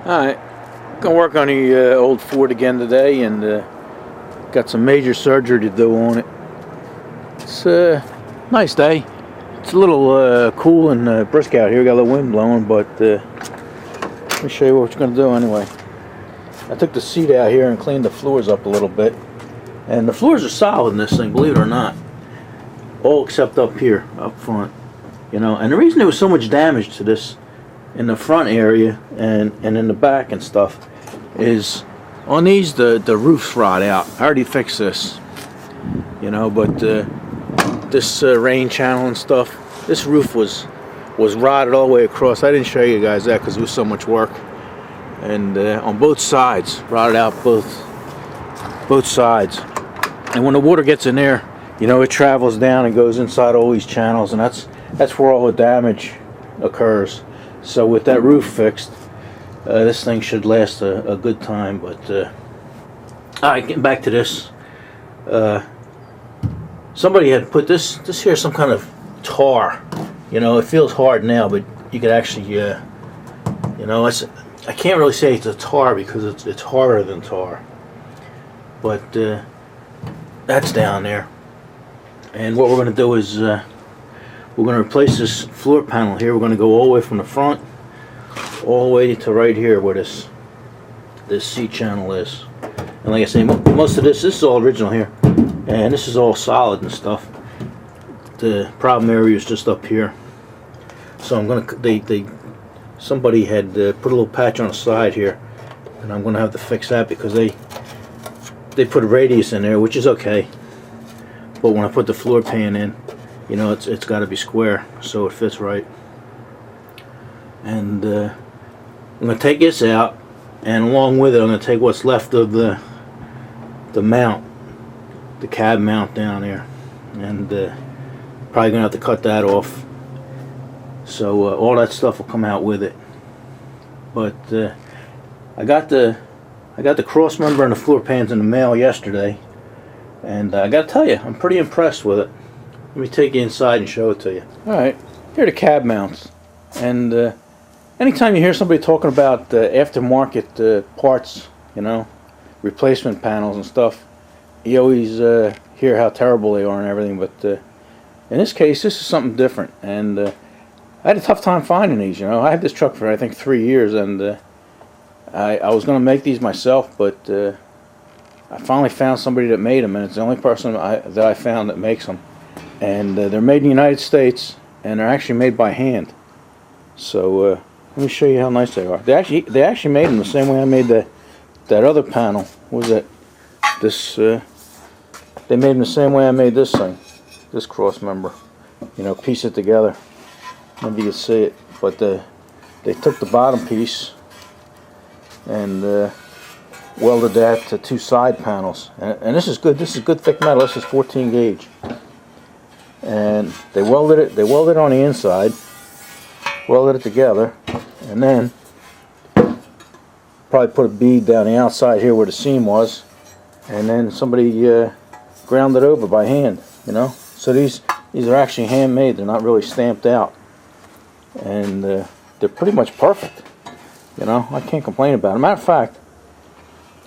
Alright, gonna work on the old Ford again today, and got some major surgery to do on it. It's a nice day. It's a little cool and brisk out here. Got a little wind blowing, but let me show you what we're gonna do anyway. I took the seat out here and cleaned the floors up a little bit, and the floors are solid in this thing, believe it or not. All except up here, up front. You know, and the reason there was so much damage to this in the front area and in the back and stuff is on these the roof's rot out. I already fixed this, you know, but this rain channel and stuff, this roof was rotted all the way across. I didn't show you guys that because it was so much work, and on both sides, rotted out both sides. And when the water gets in there, you know, it travels down and goes inside all these channels, and that's where all the damage occurs. So with that roof fixed, this thing should last a good time. But alright, getting back to this. Somebody had put this here, some kind of tar. You know, it feels hard now, but you could actually, you know, I can't really say it's a tar because it's harder than tar. But that's down there. And what we're going to do is we're going to replace this floor panel here. We're going to go all the way from the front all the way to right here where this seat channel is. And like I say, most of this is all original here, and this is all solid and stuff. The problem area is just up here. So I'm going to, somebody had put a little patch on the side here, and I'm going to have to fix that because they put a radius in there, which is okay. But when I put the floor pan in, you know, it's got to be square so it fits right. And I'm going to take this out, and along with it I'm going to take what's left of the mount, the cab mount down there, and probably going to have to cut that off. So all that stuff will come out with it. But I got the cross member and the floor pans in the mail yesterday, and I got to tell you, I'm pretty impressed with it. Let me take you inside and show it to you. Alright, here are the cab mounts. And anytime you hear somebody talking about aftermarket parts, you know, replacement panels and stuff, you always hear how terrible they are and everything. But in this case, this is something different. And I had a tough time finding these, you know. I had this truck for, I think, 3 years, and I was going to make these myself, but I finally found somebody that made them, and it's the only person that I found that makes them. And they're made in the United States, and they're actually made by hand. So let me show you how nice they are. They actually made them the same way I made that other panel. What was that? This they made them the same way I made this thing, this cross member. You know, piece it together. Maybe you can see it, but they took the bottom piece and welded that to two side panels. And this is good. This is good thick metal. This is 14 gauge. And they welded it on the inside, welded it together, and then probably put a bead down the outside here where the seam was, and then somebody ground it over by hand, you know. So these are actually handmade. They're not really stamped out, and they're pretty much perfect, you know. I can't complain about them. Matter of fact,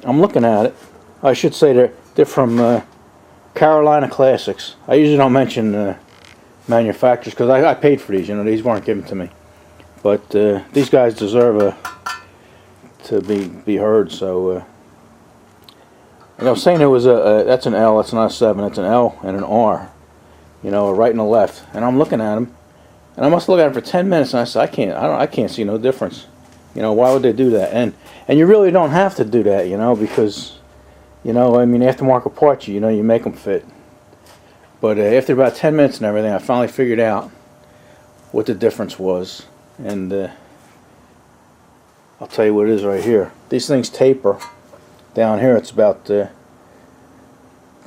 I'm looking at it. I should say they're from Carolina Classics. I usually don't mention manufacturers because I paid for these. You know, these weren't given to me. But these guys deserve to be heard. So, and I was saying there was that's an L. That's not a 7. That's an L and an R. You know, a right and a left. And I'm looking at them, and I must look at them for 10 minutes, and I said, I can't see no difference. You know, why would they do that? And you really don't have to do that. You know, because, you know, I mean, aftermarket parts, you know, you make them fit. But after about 10 minutes and everything, I finally figured out what the difference was. And I'll tell you what it is right here. These things taper. Down here it's about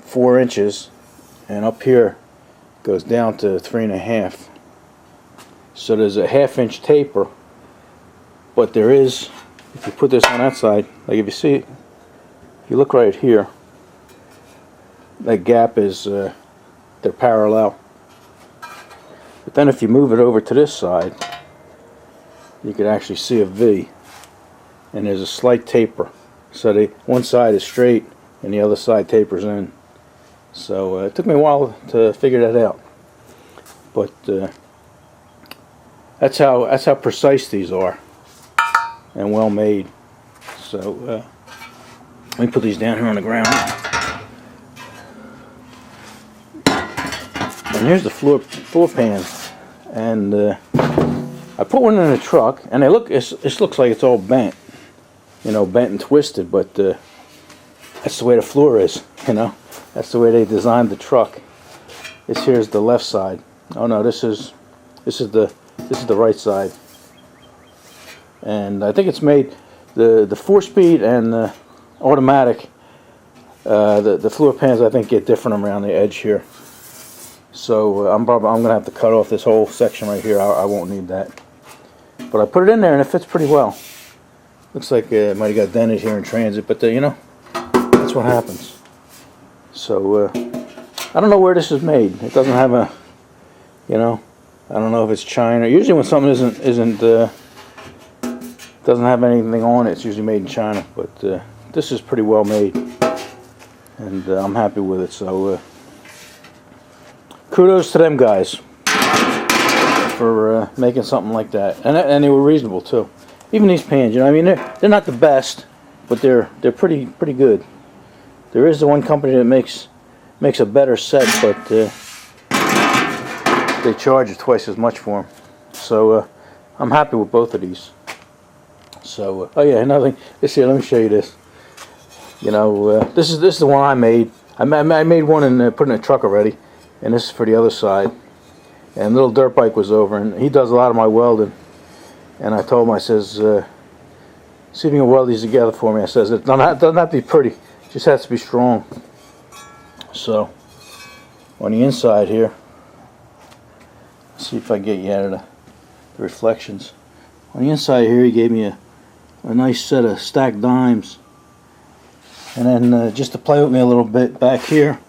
4 inches. And up here it goes down to 3.5. So there's a 1/2 inch taper. But there is, if you put this on that side, like if you see it, if you look right here, that gap is, they're parallel. But then if you move it over to this side, you could actually see a V. and there's a slight taper. So one side is straight and the other side tapers in. So it took me a while to figure that out. But that's how precise these are and well made. So let me put these down here on the ground. And here's the floor pan, and I put one in the truck, and it looks like it's all bent, you know, bent and twisted. But that's the way the floor is, you know. That's the way they designed the truck. This here's the left side. Oh no, this is the right side. And I think it's made the 4-speed and the automatic. The floor pans I think get different around the edge here. So I'm gonna have to cut off this whole section right here. I won't need that. But I put it in there and it fits pretty well. Looks like it might have got dented here in transit, but you know, that's what happens. So I don't know where this is made. It doesn't have a, you know, I don't know if it's China. Usually when something doesn't have anything on it, it's usually made in China. But this is pretty well made, and I'm happy with it. So kudos to them guys for making something like that, and they were reasonable too. Even these pans, you know, I mean, they're not the best, but they're pretty good. There is the one company that makes a better set, but they charge you twice as much for them. So I'm happy with both of these. So oh yeah, another thing. This here, let me show you this. You know, this is the one I made. I made one and put in a truck already, and this is for the other side. And little dirt bike was over, and he does a lot of my welding. And I told him, I says, see if you can weld these together for me. I says, it doesn't have to be pretty, it just has to be strong. So on the inside here, let's see if I can get you out of the reflections. On the inside here, he gave me a nice set of stacked dimes. And then just to play with me a little bit back here,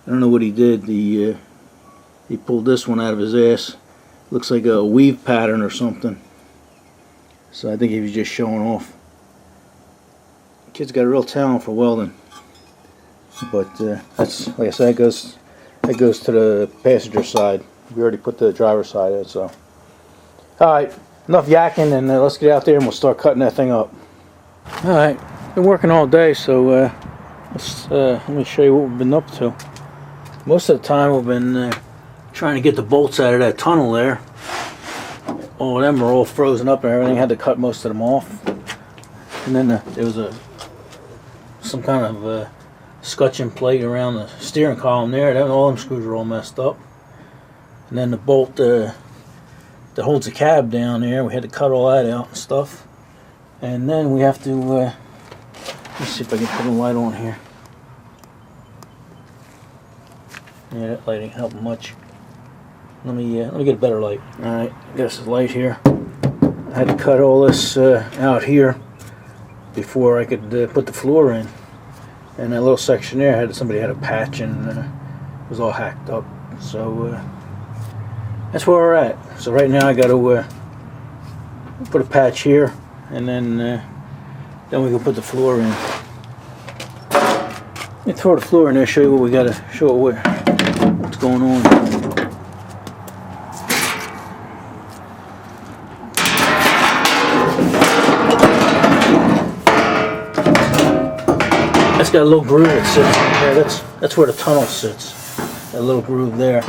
I don't know what he did. He pulled this one out of his ass. Looks like a weave pattern or something. So I think he was just showing off. The kid's got a real talent for welding. But that's, like I said, that goes to the passenger side. We already put the driver's side in, so. Alright, enough yakking, and let's get out there and we'll start cutting that thing up. Alright, been working all day, so let me show you what we've been up to. Most of the time we've been trying to get the bolts out of that tunnel there. All of them are all frozen up and everything. Had to cut most of them off. And then there was some kind of scutching plate around the steering column there. All them screws are all messed up. And then the bolt that holds the cab down there, we had to cut all that out and stuff. And then we have to, let's see if I can put a light on here. Yeah, that light ain't helping much. Let me get a better light. Alright, got this light here. I had to cut all this out here before I could put the floor in. And that little section there, somebody had a patch and it was all hacked up. So that's where we're at. So right now I got to put a patch here, and then we can put the floor in. Let me throw the floor in there, show you what we got to show what's going on. That's got a little groove that sits there. That's where the tunnel sits. That little groove there.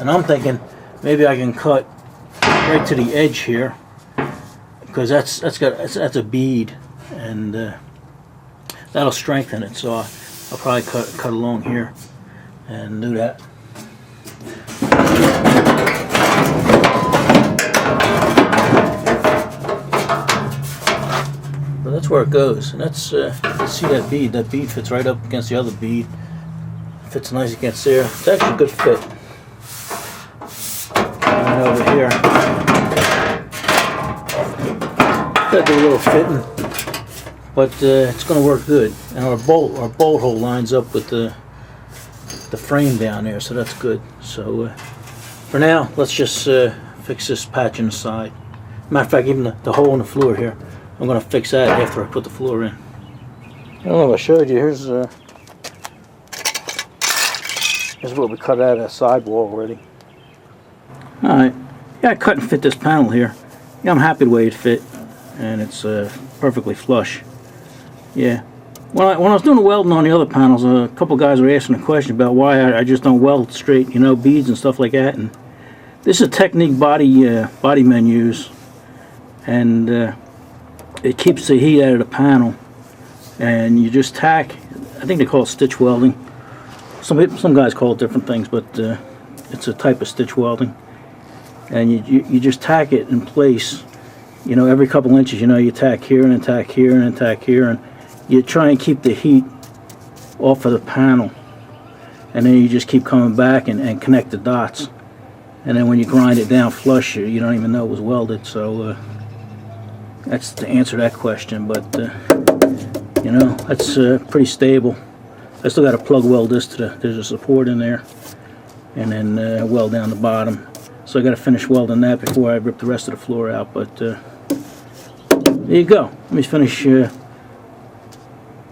And I'm thinking maybe I can cut right to the edge here, because that's a bead, and that'll strengthen it. So I'll probably cut along here and do that. But that's where it goes, and that's let's see that bead. That bead fits right up against the other bead. Fits nice against there. It's actually a good fit. And over here, got to do a little fitting, but it's going to work good. And our bolt hole lines up with the frame down there, so that's good. So for now, let's just fix this patch in the side. Matter of fact, even the hole in the floor here, I'm going to fix that after I put the floor in. I don't know if I showed you. Here's what we cut out of that sidewall already. Alright, yeah, I cut and fit this panel here. Yeah, I'm happy the way it fit, and it's perfectly flush. Yeah. When I was doing the welding on the other panels, a couple guys were asking a question about why I just don't weld straight, you know, beads and stuff like that. And this is a technique body men use, and it keeps the heat out of the panel. And you just tack. I think they call it stitch welding. Some guys call it different things, but it's a type of stitch welding. And you just tack it in place, you know, every couple inches. You know, you tack here and then tack here and then tack here, and you try and keep the heat off of the panel. And then you just keep coming back and connect the dots. And then when you grind it down flush, you don't even know it was welded. So that's the answer to that question. But you know, that's pretty stable. I still got to plug weld this to there's a support in there, and then weld down the bottom. So I got to finish welding that before I rip the rest of the floor out. But there you go. Let me finish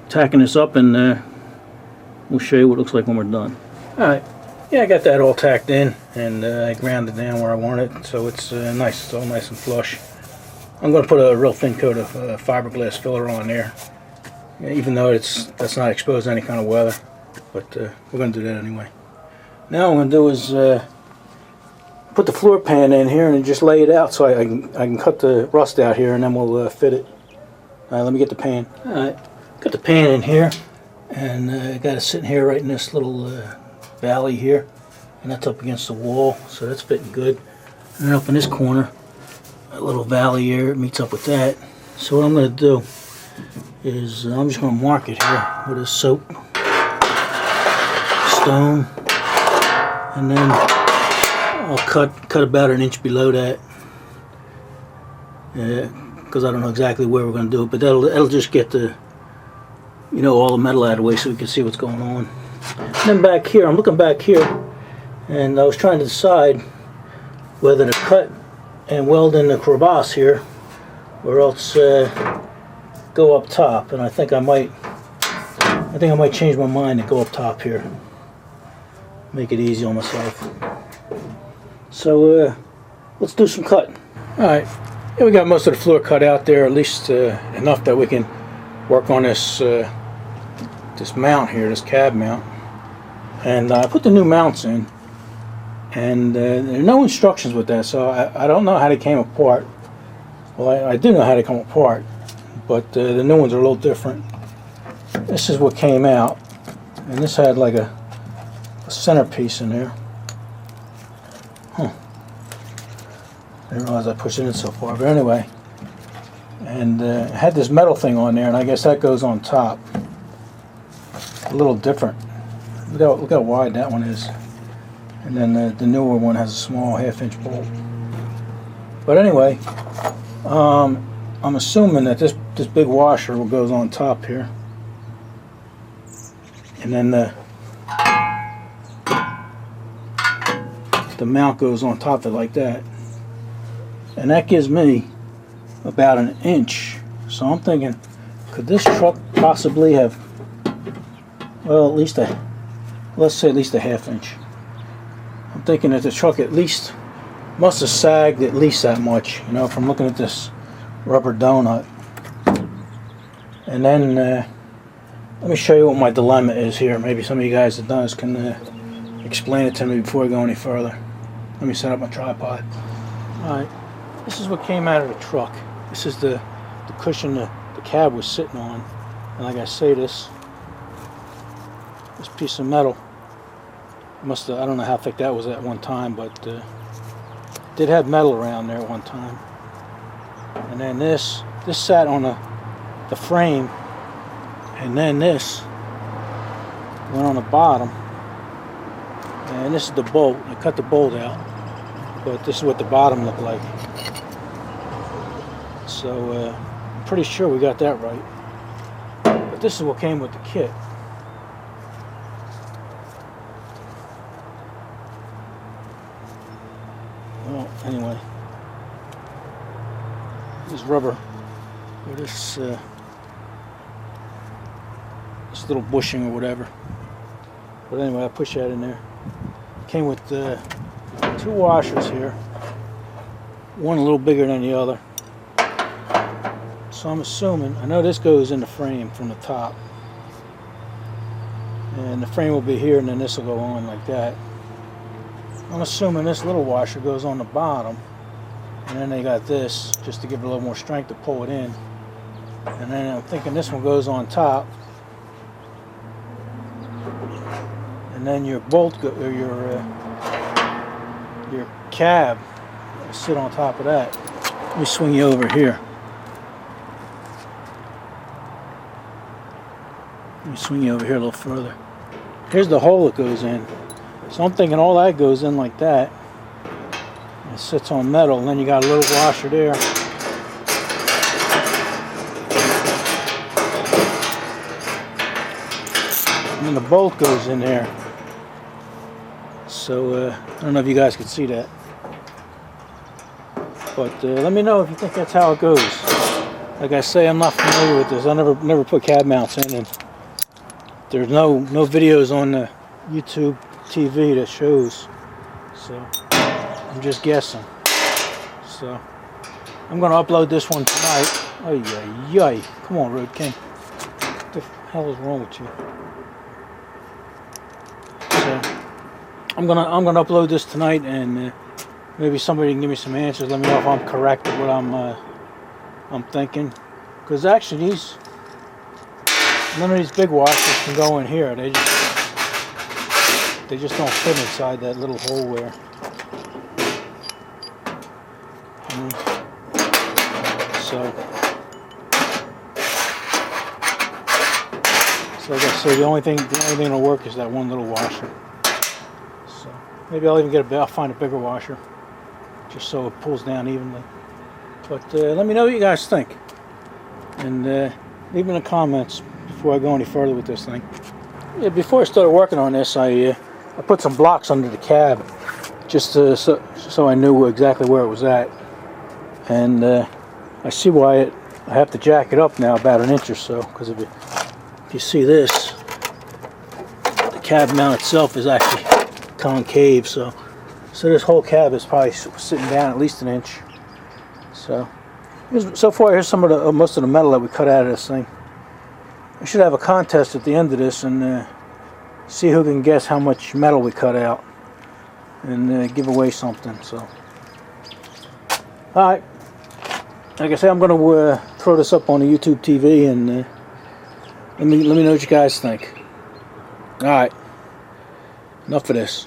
tacking this up, and we'll show you what it looks like when we're done. Alright, yeah, I got that all tacked in, and I ground it down where I want it, so it's nice. It's all nice and flush. I'm going to put a real thin coat of fiberglass filler on there, even though that's not exposed to any kind of weather, but we're going to do that anyway. Now what I'm going to do is put the floor pan in here and just lay it out so I can cut the rust out here, and then we'll fit it. Alright, let me get the pan. Alright, got the pan in here, and I got it sitting here right in this little valley here, and that's up against the wall, so that's fitting good. And then up in this corner, that little valley here, it meets up with that. So what I'm going to do is I'm just going to mark it here with a soap stone, and then I'll cut about an inch below that, because I don't know exactly where we're going to do it, but that'll just get the, you know, all the metal out of the way so we can see what's going on. And then back here, I'm looking back here, and I was trying to decide whether to cut and weld in the crevasse here, or else go up top. And I think I might change my mind and go up top here, make it easy on myself. So let's do some cutting. Alright, yeah, we got most of the floor cut out there, at least enough that we can work on this this mount here, this cab mount. And I put the new mounts in, and there are no instructions with that, so I don't know how they came apart. Well, I do know how they come apart, but the new ones are a little different. This is what came out, and this had like a centerpiece in there. Huh. I didn't realize I pushed it in so far, but anyway. And it had this metal thing on there, and I guess that goes on top. A little different. Look how wide that one is. And then the newer one has a small 1/2-inch bolt. But anyway, I'm assuming that this big washer goes on top here. And then the mount goes on top of it like that. And that gives me about an inch. So I'm thinking, could this truck possibly have, well, let's say at least a 1/2 inch. I'm thinking that the truck at least must have sagged at least that much, you know, from looking at this rubber donut. And then let me show you what my dilemma is here. Maybe some of you guys that done this can explain it to me before I go any further. Let me set up my tripod. Alright, this is what came out of the truck. This is the cushion the cab was sitting on. And like I say, this piece of metal must have, I don't know how thick that was at one time, but did have metal around there at one time. And then this sat on the frame, and then this went on the bottom, and this is the bolt. I cut the bolt out, but this is what the bottom looked like. So I'm pretty sure we got that right. But this is what came with the kit. Well, anyway, this rubber for this little bushing or whatever. But anyway, I push that in there. Came with 2 washers here, one a little bigger than the other. So I'm assuming, I know this goes in the frame from the top, and the frame will be here, and then this will go on like that. I'm assuming this little washer goes on the bottom, and then they got this just to give it a little more strength to pull it in. And then I'm thinking this one goes on top, and then your bolt or your cab will sit on top of that. Let me swing you over here. Let me swing you over here a little further. Here's the hole it goes in. So I'm thinking all that goes in like that. It sits on metal, and then you got a little washer there. And then the bolt goes in there. So I don't know if you guys can see that. But let me know if you think that's how it goes. Like I say, I'm not familiar with this. I never put cab mounts in, and there's no videos on the YouTube TV that shows. So I'm just guessing. So I'm going to upload this one tonight. Ay, ay, ay. Come on, Road King. What the hell is wrong with you? So I'm gonna upload this tonight, and maybe somebody can give me some answers. Let me know if I'm correct with what I'm thinking. Because actually none of these big washers can go in here. They just don't fit inside that little hole there. So like I said, the only thing that'll work is that one little washer. So maybe I'll even I'll find a bigger washer, just so it pulls down evenly. But let me know what you guys think, and leave in the comments before I go any further with this thing. Yeah, before I started working on this, I put some blocks under the cab, just so I knew exactly where it was at. And I see why I have to jack it up now about an inch or so, because if you see this, the cab mount itself is actually concave, so this whole cab is probably sitting down at least an inch. So far, here's some of most of the metal that we cut out of this thing. We should have a contest at the end of this, and see who can guess how much metal we cut out, and give away something. So, all right. Like I say, I'm going to throw this up on the YouTube TV, and let me know what you guys think. All right. Enough of this.